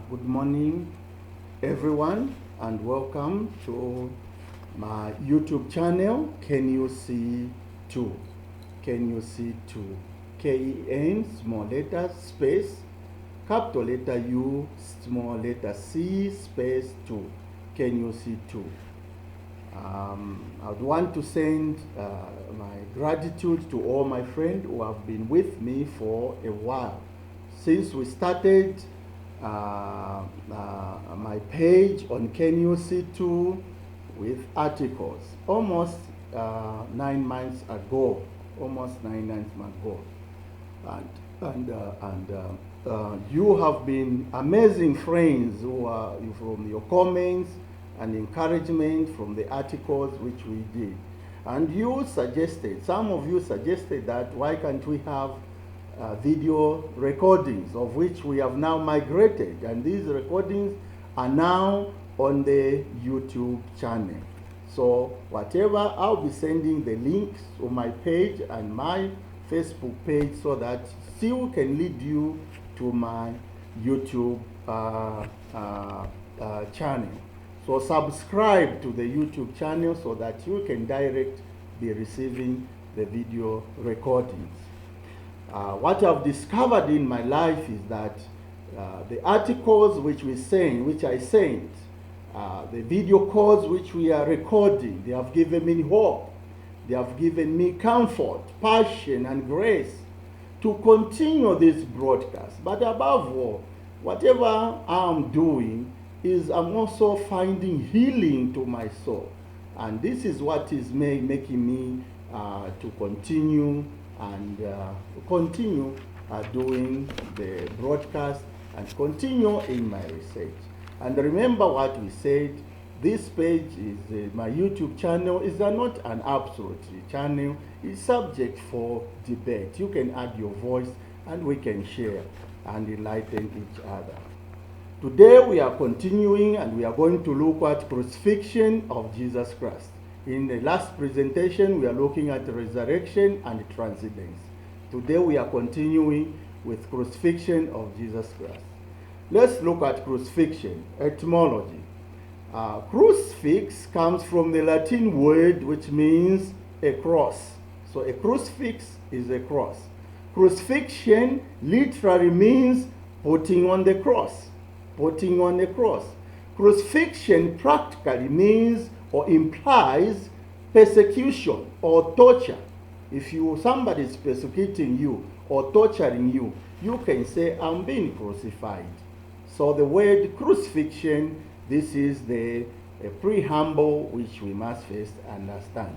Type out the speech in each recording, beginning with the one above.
Good morning, everyone, and welcome to my YouTube channel. Can you see two? Can you see two? KEN, small letter, space, capital letter U, small letter C, space two. Can you see two? I would want to send my gratitude to all my friends who have been with me for a while. Since we started my page on Can You See Too with articles almost 9 months ago, and you have been amazing friends who are from your comments and encouragement from the articles which we did. And you suggested, some of you suggested that why can't we have video recordings, of which we have now migrated, and these recordings are now on the YouTube channel. So whatever, I'll be sending the links to my page and my Facebook page so that still can lead you to my YouTube channel. So subscribe to the YouTube channel so that you can direct be receiving the video recordings. What I've discovered in my life is that the articles which I sent, the video calls which we are recording, they have given me hope. They have given me comfort, passion, and grace to continue this broadcast. But above all, whatever I'm doing is I'm also finding healing to my soul. And this is what is making me to continue and doing the broadcast and continue in my research. And remember what we said, this page is my YouTube channel is not an absolute channel. It's subject for debate. You can add your voice and we can share and enlighten each other. Today we are continuing and we are going to look at crucifixion of Jesus Christ. In the last presentation, we are looking at resurrection and transcendence. Today we are continuing with crucifixion of Jesus Christ. Let's look at crucifixion, etymology. Crucifix comes from the Latin word which means a cross. So a crucifix is a cross. Crucifixion literally means putting on the cross. Putting on the cross. Crucifixion practically means or implies persecution or torture. If somebody is persecuting you or torturing you, you can say, I'm being crucified. So the word crucifixion, this is the preamble which we must first understand.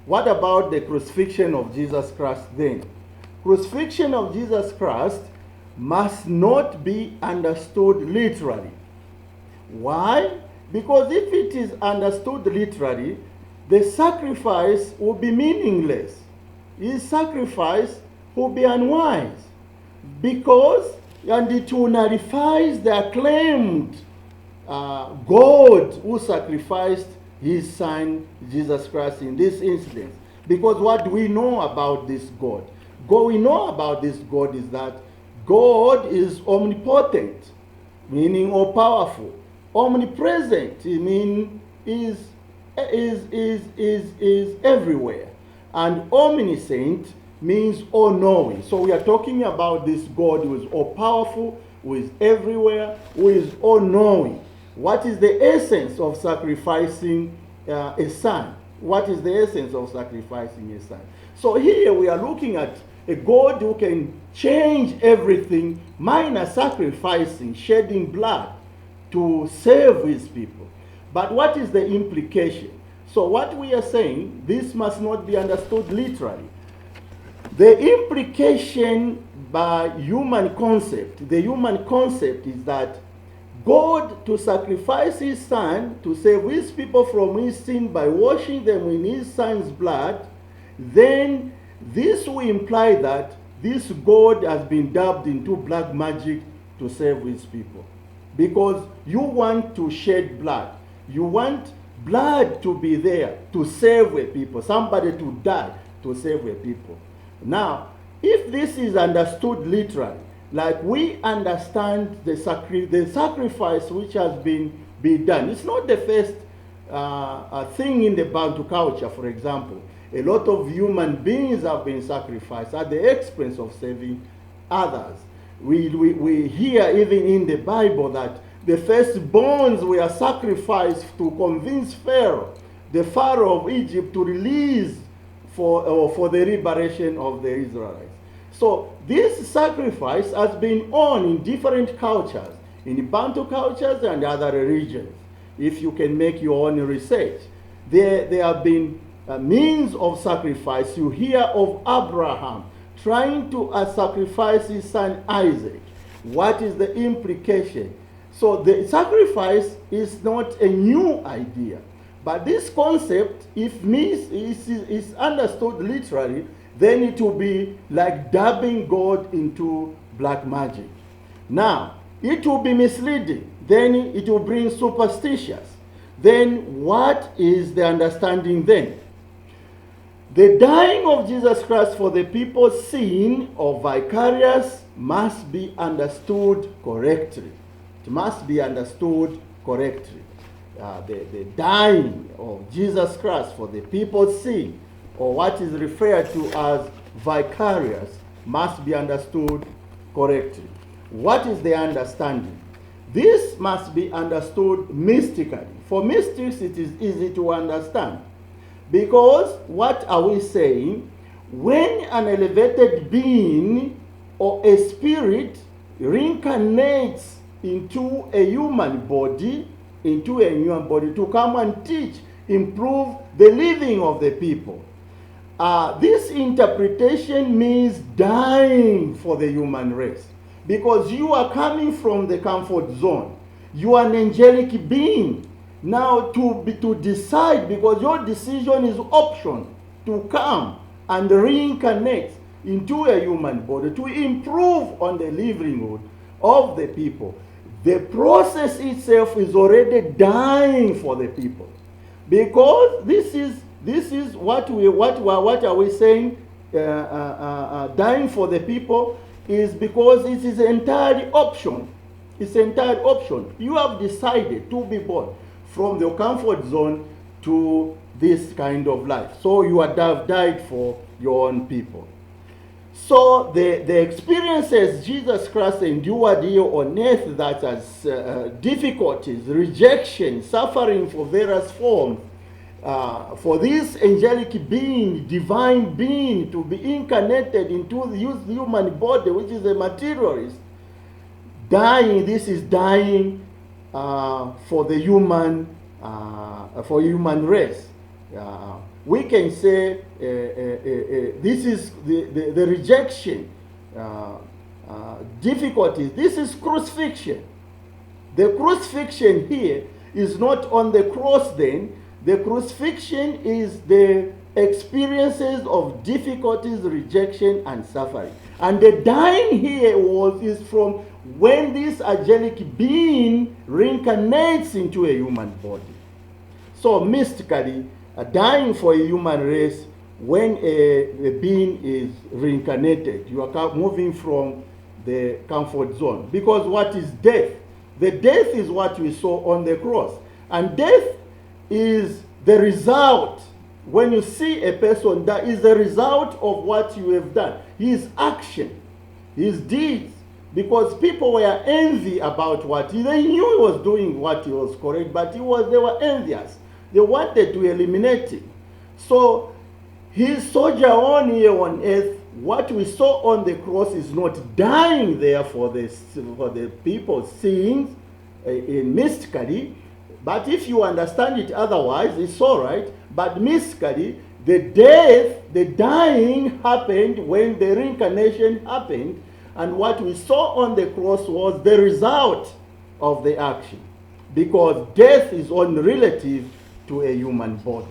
What about the crucifixion of Jesus Christ then? Crucifixion of Jesus Christ must not be understood literally. Why? Because if it is understood literally, the sacrifice will be meaningless. His sacrifice will be unwise. And it will nullify the acclaimed God who sacrificed his son, Jesus Christ, in this instance. Because what do we know about this God? What we know about this God is that God is omnipotent, meaning all powerful. Omnipresent, meaning is everywhere. And omniscient means all-knowing. So we are talking about this God who is all-powerful, who is everywhere, who is all-knowing. What is the essence of sacrificing a son? What is the essence of sacrificing a son? So here we are looking at a God who can change everything, minus sacrificing, shedding blood to save his people. But what is the implication? So what we are saying, this must not be understood literally. The implication by human concept, the human concept is that God, to sacrifice his son to save his people from his sin by washing them in his son's blood, then this will imply that this God has been dabbed into black magic to save his people. Because you want to shed blood. You want blood to be there to save a people. Somebody to die to save a people. Now, if this is understood literally, like we understand the sacrifice which has been done. It's not the first thing in the Bantu culture, for example. A lot of human beings have been sacrificed at the expense of saving others. We hear even in the Bible that the firstborns were sacrificed to convince Pharaoh, the Pharaoh of Egypt, to release for the liberation of the Israelites. So this sacrifice has been on in different cultures, in Bantu cultures and other regions. If you can make your own research, there have been means of sacrifice. You hear of Abraham trying to sacrifice his son Isaac. What is the implication? So the sacrifice is not a new idea, but this concept, if is understood literally, then it will be like dabbing God into black magic. Now, it will be misleading. Then it will bring superstitious. Then what is the understanding then? The dying of Jesus Christ for the people's sin or vicarious must be understood correctly. It must be understood correctly. The dying of Jesus Christ for the people's sin, or what is referred to as vicarious, must be understood correctly. What is the understanding? This must be understood mystically. For mystics, it is easy to understand. Because what are we saying? When an elevated being or a spirit reincarnates into a human body, to come and teach, improve the living of the people, this interpretation means dying for the human race. Because you are coming from the comfort zone. You are an angelic being. Now to decide, because your decision is option, to come and reincarnate into a human body, to improve on the livelihood of the people. The process itself is already dying for the people. Because this is what are we saying? Dying for the people is because it is entirely option. It's entirely option. You have decided to be born from the comfort zone to this kind of life. So you have died for your own people. So the experiences Jesus Christ endured here on earth, that has difficulties, rejection, suffering for various forms, for this angelic being, divine being, to be incarnated into the human body, which is a materialist, dying, this is dying for the human race. We can say this is the rejection, difficulties. This is crucifixion. The crucifixion here is not on the cross then. The crucifixion is the experiences of difficulties, rejection, and suffering. And the dying here is from when this angelic being reincarnates into a human body. So mystically, dying for a human race, when a being is reincarnated, you are moving from the comfort zone. Because what is death? The death is what we saw on the cross. And death is the result. When you see a person die, is the result of what you have done. His action, his deeds. Because people were envy about what they knew he was doing, what he was correct, but they were envious. They wanted to eliminate him. So his sojourn here on earth, what we saw on the cross, is not dying there for the people's sins mystically. But if you understand it otherwise, it's all right. But mystically, the dying happened when the reincarnation happened. And what we saw on the cross was the result of the action. Because death is unrelative to a human body.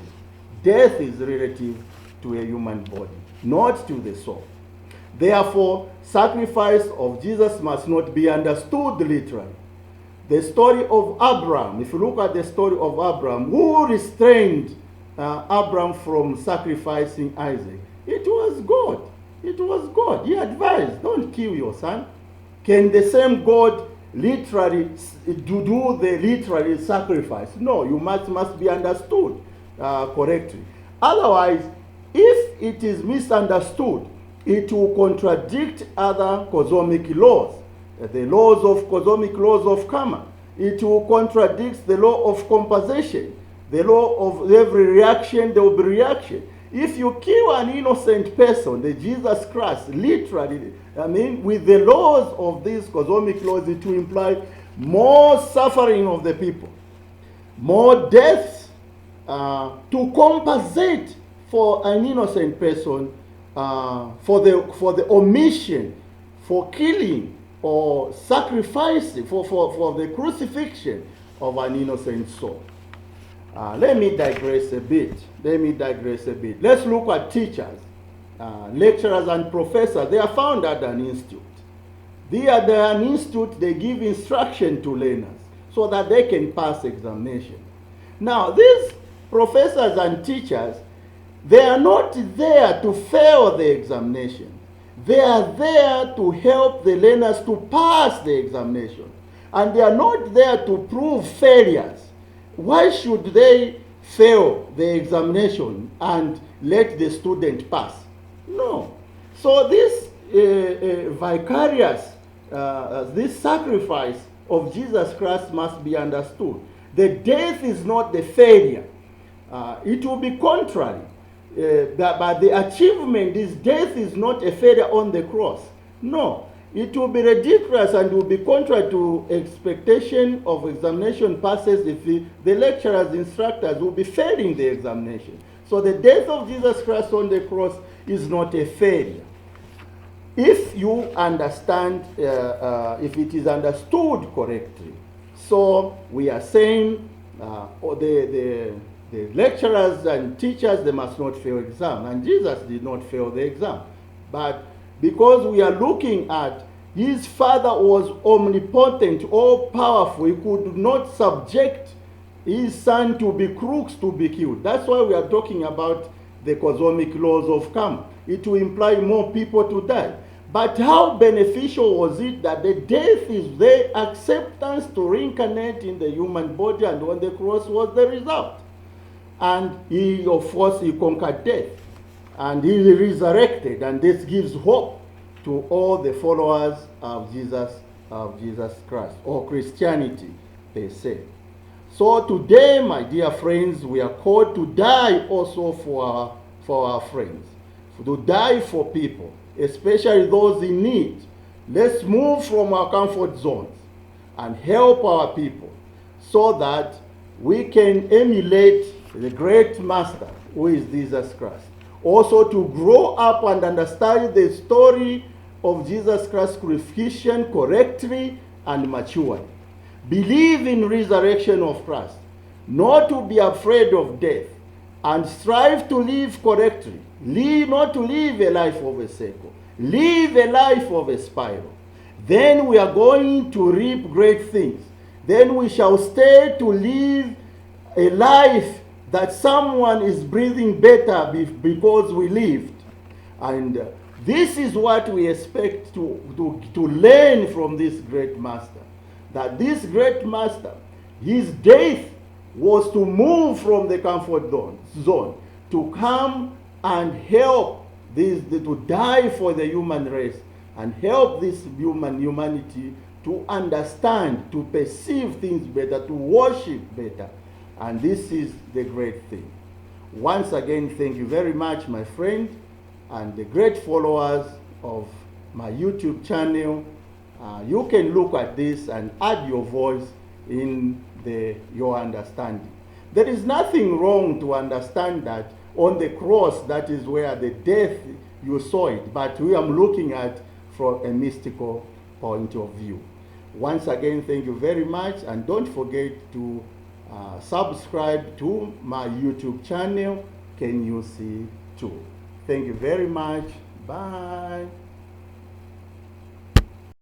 Death is relative to a human body, not to the soul. Therefore, sacrifice of Jesus must not be understood literally. The story of Abraham, if you look at the story of Abraham, who restrained Abraham from sacrificing Isaac? It was God. It was God. He advised, don't kill your son. Can the same God literally do the literal sacrifice? No, you must be understood correctly. Otherwise, if it is misunderstood, it will contradict other cosmic laws, the cosmic laws of karma. It will contradict the law of compensation, the law of every reaction, there will be reaction. If you kill an innocent person, the Jesus Christ, literally, with the laws of these cosmic laws, it will imply more suffering of the people, more deaths to compensate for an innocent person, for the omission, for killing or sacrificing, for the crucifixion of an innocent soul. Let me digress a bit. Let's look at teachers, lecturers, and professors. They are found at an institute. They are at an institute, they give instruction to learners so that they can pass examination. Now, these professors and teachers, they are not there to fail the examination. They are there to help the learners to pass the examination. And they are not there to prove failures. Why should they fail the examination and let the student pass? No. So this this sacrifice of Jesus Christ must be understood. The death is not the failure. It will be contrary. But the achievement, this death is not a failure on the cross. No. It will be ridiculous and will be contrary to expectation of examination passes if the lecturers, instructors will be failing the examination. So the death of Jesus Christ on the cross is not a failure. If you understand, if it is understood correctly, so we are saying the lecturers and teachers, they must not fail exam. And Jesus did not fail the exam. But because we are looking at his Father was omnipotent, all powerful, he could not subject his Son to be crooks, to be killed. That's why we are talking about the cosmic laws of karma. It will imply more people to die. But how beneficial was it that the death is the acceptance to reincarnate in the human body, and on the cross was the result. And he, of course, he conquered death. And he resurrected, and this gives hope to all the followers of Jesus Christ, or Christianity, they say. So today, my dear friends, we are called to die also for our friends, to die for people, especially those in need. Let's move from our comfort zones and help our people so that we can emulate the great master who is Jesus Christ. Also to grow up and understand the story of Jesus Christ's crucifixion correctly and maturely. Believe in resurrection of Christ, not to be afraid of death, and strive to live correctly. Not to live a life of a circle. Live a life of a spiral. Then we are going to reap great things. Then we shall stay to live a life that someone is breathing better because we lived. And this is what we expect to learn from this great master. That this great master, his death was to move from the comfort zone, to come and help to die for the human race, and help this humanity to understand, to perceive things better, to worship better. And this is the great thing. Once again, thank you very much, my friend, and the great followers of my YouTube channel. You can look at this and add your voice in your understanding. There is nothing wrong to understand that on the cross, that is where the death, you saw it, but we are looking at from a mystical point of view. Once again, thank you very much, and don't forget to subscribe to my YouTube channel, Can You See Too. Thank you very much. Bye.